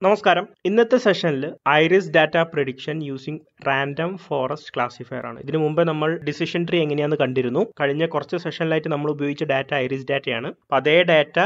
നമസ്കാരം. ഇന്നത്തെ സെഷനിൽ iris data prediction using random forest classifier ആണ്. ഇതിനു മുമ്പ് നമ്മൾ ഡിസിഷൻ ട്രീ എങ്ങനെയാണെന്ന് കണ്ടിരുന്നു. കഴിഞ്ഞ കുറച്ച് സെഷനിലായിട്ട് നമ്മൾ ഉപയോഗിച്ച ഡാറ്റ ഐറിസ് ഡാറ്റയാണ്. അപ്പോൾ അതേ ഡാറ്റ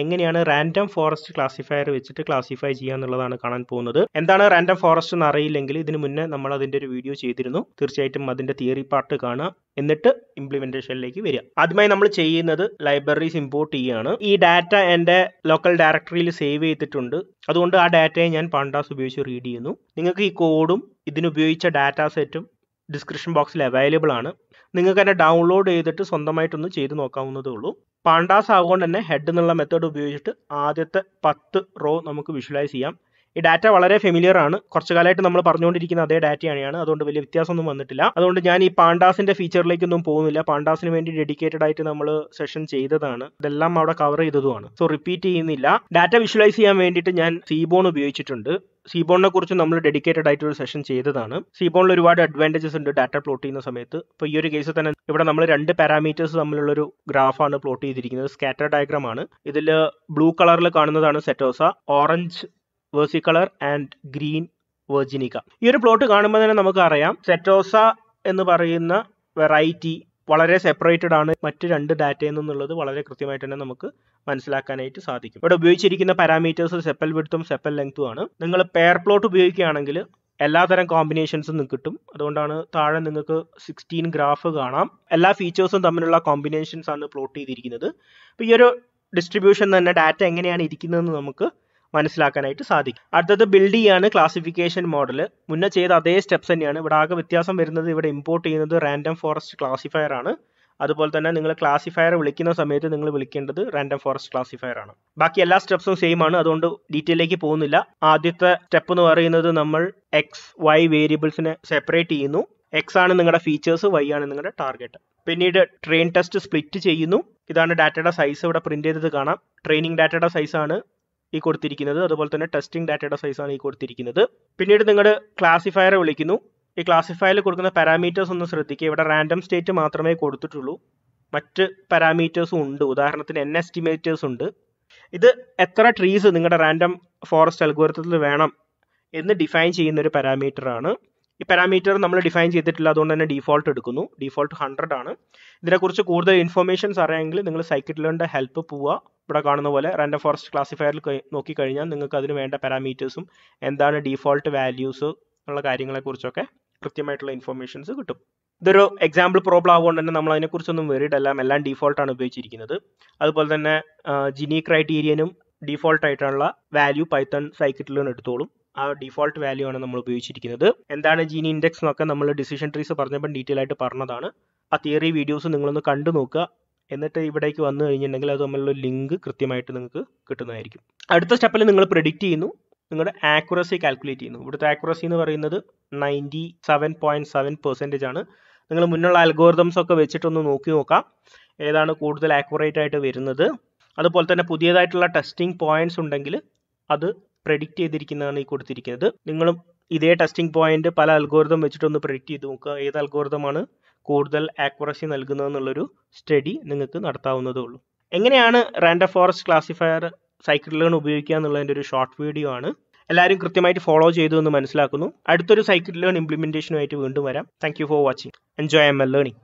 എങ്ങനെയാണ് റാൻഡം ഫോറസ്റ്റ് ക്ലാസിഫയർ വെച്ചിട്ട് ക്ലാസിഫൈ ചെയ്യുക എന്നുള്ളതാണ് കാണാൻ പോകുന്നത്. എന്താണ് റാൻഡം ഫോറസ്റ്റ് എന്ന് അറിയില്ലെങ്കിൽ ഇതിനു മുന്നേ നമ്മൾ അതിന്റെ ഒരു വീഡിയോ ചെയ്തിരുന്നു. തീർച്ചയായിട്ടും അതിന്റെ തിയറി പാർട്ട് കാണുക, എന്നിട്ട് ഇംപ്ലിമെന്റേഷനിലേക്ക് വരിക. ആദ്യമായി നമ്മൾ ചെയ്യുന്നത് ലൈബ്രറീസ് ഇമ്പോർട്ട് ചെയ്യുകയാണ്. ഈ ഡാറ്റ എൻ്റെ ലോക്കൽ ഡയറക്ടറിയിൽ സേവ് ചെയ്തിട്ടുണ്ട്. അതുകൊണ്ട് ആ ഡാറ്റയെ ഞാൻ പാണ്ടാസ് ഉപയോഗിച്ച് റീഡ് ചെയ്യുന്നു. നിങ്ങൾക്ക് ഈ കോഡും ഇതിനുപയോഗിച്ച ഡാറ്റാ സെറ്റും ഡിസ്ക്രിപ്ഷൻ ബോക്സിൽ അവൈലബിൾ ആണ്. നിങ്ങൾക്ക് തന്നെ ഡൗൺലോഡ് ചെയ്തിട്ട് സ്വന്തമായിട്ടൊന്ന് ചെയ്ത് നോക്കാവുന്നതേ ഉള്ളൂ. പാണ്ടാസ് ആകൊണ്ട് തന്നെ ഹെഡ് എന്നുള്ള മെത്തേഡ് ഉപയോഗിച്ചിട്ട് ആദ്യത്തെ 10 റോ നമുക്ക് വിഷ്വലൈസ് ചെയ്യാം. ഈ ഡാറ്റ വളരെ ഫെമിലിയർ ആണ്. കുറച്ചു കാലമായിട്ട് നമ്മൾ പറഞ്ഞുകൊണ്ടിരിക്കുന്ന അതേ ഡാറ്റയാണ്. അതുകൊണ്ട് വലിയ വ്യത്യാസമൊന്നും വന്നിട്ടില്ല. അതുകൊണ്ട് ഞാൻ ഈ പാണ്ടാസിന്റെ ഫീച്ചറിലേക്കൊന്നും പോകുന്നില്ല. പാണ്ടാസിന് വേണ്ടി ഡെഡിക്കേറ്റഡ് ആയിട്ട് നമ്മൾ സെഷൻ ചെയ്തതാണ്. ഇതെല്ലാം അവിടെ കവർ ചെയ്തതുമാണ്. സോ റിപ്പീറ്റ് ചെയ്യുന്നില്ല. ഡാറ്റ വിഷ്വലൈസ് ചെയ്യാൻ വേണ്ടിയിട്ട് ഞാൻ സീബോൺ ഉപയോഗിച്ചിട്ടുണ്ട്. സീബോണിനെ കുറിച്ച് നമ്മൾ ഡെഡിക്കേറ്റഡ് ആയിട്ട് ഒരു സെഷൻ ചെയ്തതാണ്. സീബോണിൽ ഒരുപാട് അഡ്വാൻറ്റേജസ് ഉണ്ട് ഡാറ്റ പ്ലോട്ട് ചെയ്യുന്ന സമയത്ത്. ഇപ്പോൾ ഈ ഒരു കേസിൽ തന്നെ ഇവിടെ നമ്മൾ 2 പാരാമീറ്റേഴ്സ് തമ്മിലുള്ളൊരു ഗ്രാഫാണ് പ്ലോട്ട് ചെയ്തിരിക്കുന്നത്. സ്കാറ്റർ ഡയഗ്രാം ആണ്. ഇതിൽ ബ്ലൂ കളറിൽ കാണുന്നതാണ് സെറ്റോസ, ഓറഞ്ച് വേഴ്സിക്കളർ ആൻഡ് ഗ്രീൻ വെർജിനിക്ക. ഈ ഒരു പ്ലോട്ട് കാണുമ്പോൾ തന്നെ നമുക്ക് അറിയാം സെറ്റോസ എന്ന് പറയുന്ന വെറൈറ്റി വളരെ സെപ്പറേറ്റഡ് ആണ് മറ്റ് 2 ഡാറ്റയിൽ നിന്നുള്ളത് വളരെ കൃത്യമായിട്ട് തന്നെ നമുക്ക് മനസ്സിലാക്കാനായിട്ട് സാധിക്കും. ഇവിടെ ഉപയോഗിച്ചിരിക്കുന്ന പാരാമീറ്റേഴ്സ് സെപ്പൽ വിഡ്ത്തും സെപ്പൽ ലെങ്ത്തും ആണ്. നിങ്ങൾ പെയർ പ്ലോട്ട് ഉപയോഗിക്കുകയാണെങ്കിൽ എല്ലാതരം കോമ്പിനേഷൻസും കിട്ടും. അതുകൊണ്ടാണ് താഴെ നിങ്ങൾക്ക് 16 ഗ്രാഫ് കാണാം. എല്ലാ ഫീച്ചേഴ്സും തമ്മിലുള്ള കോമ്പിനേഷൻസ് ആണ് പ്ലോട്ട് ചെയ്തിരിക്കുന്നത്. അപ്പോൾ ഈ ഒരു ഡിസ്ട്രിബ്യൂഷൻ തന്നെ ഡാറ്റ എങ്ങനെയാണ് ഇരിക്കുന്നതെന്ന് നമുക്ക് മനസ്സിലാക്കാനായിട്ട് സാധിക്കും. അടുത്തത് ബിൽഡ് ചെയ്യാണ് ക്ലാസിഫിക്കേഷൻ മോഡൽ. മുന്നേ ചെയ്ത അതേ സ്റ്റെപ്സ് തന്നെയാണ്. ഇവിടെ ആകെ വ്യത്യാസം വരുന്നത് ഇവിടെ ഇമ്പോർട്ട് ചെയ്യുന്നത് റാൻഡം ഫോറസ്റ്റ് ക്ലാസിഫയർ ആണ്. അതുപോലെ തന്നെ നിങ്ങൾ ക്ലാസിഫയർ വിളിക്കുന്ന സമയത്ത് നിങ്ങൾ വിളിക്കേണ്ടത് റാൻഡം ഫോറസ്റ്റ് ക്ലാസിഫയർ ആണ്. ബാക്കി എല്ലാ സ്റ്റെപ്സും സെയിം ആണ്. അതുകൊണ്ട് ഡീറ്റെയിലേക്ക് പോകുന്നില്ല. ആദ്യത്തെ സ്റ്റെപ്പ് എന്ന് പറയുന്നത് നമ്മൾ എക്സ് വൈ വേരിയബിൾസിനെ സെപ്പറേറ്റ് ചെയ്യുന്നു. എക്സ് ആണ് നിങ്ങളുടെ ഫീച്ചേഴ്സ്, വൈ ആണ് നിങ്ങളുടെ ടാർഗറ്റ്. പിന്നീട് ട്രെയിൻ ടെസ്റ്റ് സ്പ്ലിറ്റ് ചെയ്യുന്നു. ഇതാണ് ഡാറ്റയുടെ സൈസ് ഇവിടെ പ്രിന്റ് ചെയ്തത് കാണാം. ട്രെയിനിങ് ഡാറ്റയുടെ സൈസ് ആണ് ഈ കൊടുത്തിരിക്കുന്നത്. അതുപോലെ തന്നെ ടെസ്റ്റിംഗ് ഡാറ്റയുടെ സൈസ് ആണ് ഈ കൊടുത്തിരിക്കുന്നത്. പിന്നീട് നിങ്ങൾ ക്ലാസിഫയർ വിളിക്കുന്നു. ഈ ക്ലാസിഫയറിൽ കൊടുക്കുന്ന പാരാമീറ്റേഴ്സ് ഒന്ന് ശ്രദ്ധിക്കുക. ഇവിടെ റാൻഡം സ്റ്റേറ്റ് മാത്രമേ കൊടുത്തിട്ടുള്ളൂ. മറ്റ് പാരാമീറ്റേഴ്സും ഉണ്ട്. ഉദാഹരണത്തിന് n എസ്റ്റിമേറ്റേഴ്സ് ഉണ്ട്. ഇത് എത്ര ട്രീസ് നിങ്ങളുടെ റാൻഡം ഫോറസ്റ്റ് അൽഗോരിതത്തിൽ വേണം എന്ന് ഡിഫൈൻ ചെയ്യുന്ന ഒരു പാരാമീറ്റർ ആണ്. ഈ പാരാമീറ്റർ നമ്മൾ ഡിഫൈൻ ചെയ്തിട്ടില്ല. അതുകൊണ്ട് തന്നെ ഡീഫോൾട്ട് എടുക്കുന്നു. ഡീഫോൾട്ട് 100 ആണ്. ഇതിനെക്കുറിച്ച് കൂടുതൽ ഇൻഫർമേഷൻസ് അറിയാമെങ്കിൽ നിങ്ങൾ സ്കീലറിന്റെ ഹെൽപ്പ് പോവുക. ഇവിടെ കാണുന്ന പോലെ റാൻഡം ഫോറസ്റ്റ് ക്ലാസിഫയറിൽ നോക്കിക്കഴിഞ്ഞാൽ നിങ്ങൾക്ക് അതിന് വേണ്ട പാരാമീറ്റേഴ്സും എന്താണ് ഡീഫോൾട്ട് വാല്യൂസ് ഉള്ള കാര്യങ്ങളെക്കുറിച്ചൊക്കെ കൃത്യമായിട്ടുള്ള ഇൻഫർമേഷൻസ് കിട്ടും. ഇതൊരു എക്സാമ്പിൾ പ്രോബ്ലം ആവുകൊണ്ട് തന്നെ നമ്മൾ അതിനെക്കുറിച്ചൊന്നും വെറിഡ് അല്ല. എല്ലാം ഡീഫോൾട്ടാണ് ഉപയോഗിച്ചിരിക്കുന്നത്. അതുപോലെ തന്നെ ജിനി ക്രൈറ്റീരിയനും ഡീഫോൾട്ട് ആയിട്ടുള്ള വാല്യൂ പൈത്തൺ സൈക്കിളിലും എടുത്തോളും. ആ ഡീഫോൾട്ട് വാല്യൂ ആണ് നമ്മൾ ഉപയോഗിച്ചിരിക്കുന്നത്. എന്താണ് ജീനി ഇൻഡെക്സ് എന്നൊക്കെ നമ്മൾ ഡിസിഷൻ ട്രീസ് പറഞ്ഞപ്പോൾ ഡീറ്റെയിൽ ആയിട്ട് പറഞ്ഞതാണ്. ആ തിയറി വീഡിയോസ് നിങ്ങളൊന്ന് കണ്ടു നോക്കുക. എന്നിട്ട് ഇവിടേക്ക് വന്നു കഴിഞ്ഞിട്ടുണ്ടെങ്കിൽ അത് തമ്മിലുള്ള ലിങ്ക് കൃത്യമായിട്ട് നിങ്ങൾക്ക് കിട്ടുന്നതായിരിക്കും. അടുത്ത സ്റ്റെപ്പിൽ നിങ്ങൾ പ്രെഡിക്റ്റ് ചെയ്യുന്നു. നിങ്ങളുടെ ആക്യുറസി കാൽക്കുലേറ്റ് ചെയ്യുന്നു. ഇവിടുത്തെ ആക്യുറസി എന്ന് പറയുന്നത് 97.7% ആണ്. നിങ്ങൾ മുന്നുള്ള അൽഗോരിതംസ് ഒക്കെ വെച്ചിട്ടൊന്ന് നോക്കി നോക്കാം ഏതാണ് കൂടുതൽ ആക്യുറേറ്റ് ആയിട്ട് വരുന്നത്. അതുപോലെ തന്നെ പുതിയതായിട്ടുള്ള ടെസ്റ്റിംഗ് പോയിന്റ്സ് ഉണ്ടെങ്കിൽ അത് പ്രെഡിക്റ്റ് ചെയ്തിരിക്കുന്നതാണ് ഈ കൊടുത്തിരിക്കുന്നത്. നിങ്ങളും ഇതേ ടെസ്റ്റിംഗ് പോയിന്റ് പല അൽഗോരിതം വെച്ചിട്ടൊന്ന് പ്രെഡിക്റ്റ് ചെയ്ത് നോക്കുക. ഏത് അൽഗോരിതമാണ് കൂടുതൽ ആക്യുറസി നൽകുന്നതെന്നുള്ളൊരു സ്റ്റഡി നിങ്ങൾക്ക് നടത്താവുന്നതേ ഉള്ളൂ. എങ്ങനെയാണ് റാൻഡം ഫോറസ്റ്റ് ക്ലാസിഫയർ സൈക്കിൾ ഉപയോഗിക്കുക എന്നുള്ളതിൻ്റെ ഒരു ഷോർട്ട് വീഡിയോ ആണ്. എല്ലാവരും കൃത്യമായിട്ട് ഫോളോ ചെയ്തു എന്ന് മനസ്സിലാക്കുന്നു. അടുത്തൊരു സൈക്കിൾ ലേൺ ഇംപ്ലിമെന്റേഷനുമായിട്ട് വീണ്ടും വരാം. Thank you for watching. Enjoy ML learning.